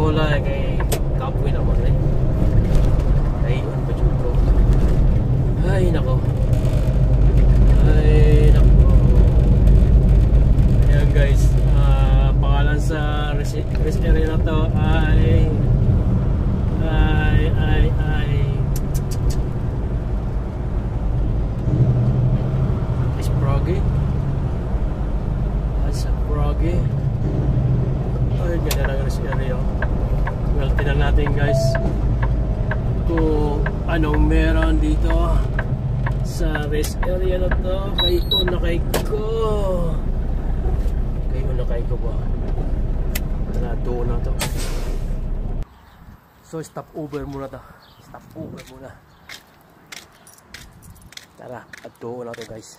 gulay kay kapoy naman eh. Ay, ano ba dyan ko? Ay, nako. Ay, nako. Ayan guys, pangalan sa rest area na to ay Sprague. Sprague. Ay, ganda ng rest area. Well, tingnan natin guys kung anong meron dito sa rest area na to. Kay unakay ko ba? Tara, doon na to. So, stop over muna to. Stop over muna. Tara, at doon na to guys.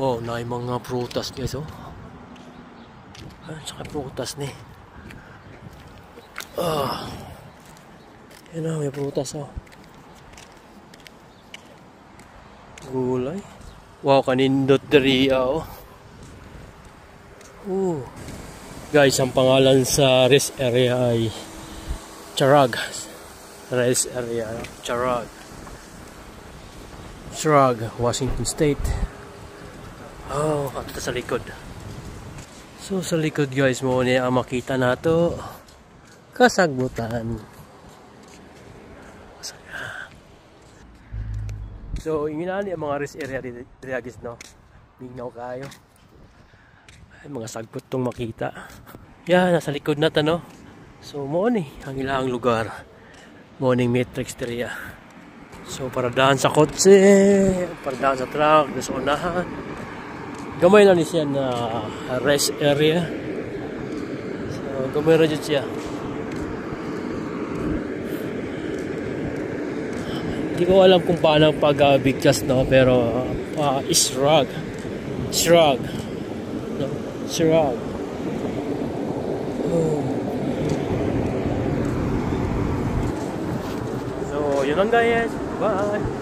Oh, na yung mga prutas guys, oh. Tsaka prutas ni. Yan na, may prutas, oh. Gulay. Wow, kanindot deriya, oh. Guys, ang pangalan sa rest area ay Charag. Rest area, Charag. Charag, Washington State. Oh, ito sa likod. So sa likod guys mo niya ang makita nato kasagbutan. So inginani ang mga rest area guys, no. Mingnaw kayo. Ay, mga sagbot tong makita. Yan, nasa likod na ta, no. So mo ni ang ilang lugar. Morning matrix area. So paradahan sa kotse, paradahan sa truck, sa unahan. Gamay na ni siya na rest area. So, gamay na dyan siya. Hindi ko alam kung paano pag-bigkas, no? Pero, shrug. Shrug. No? Shrug. So, yun lang guys. Bye!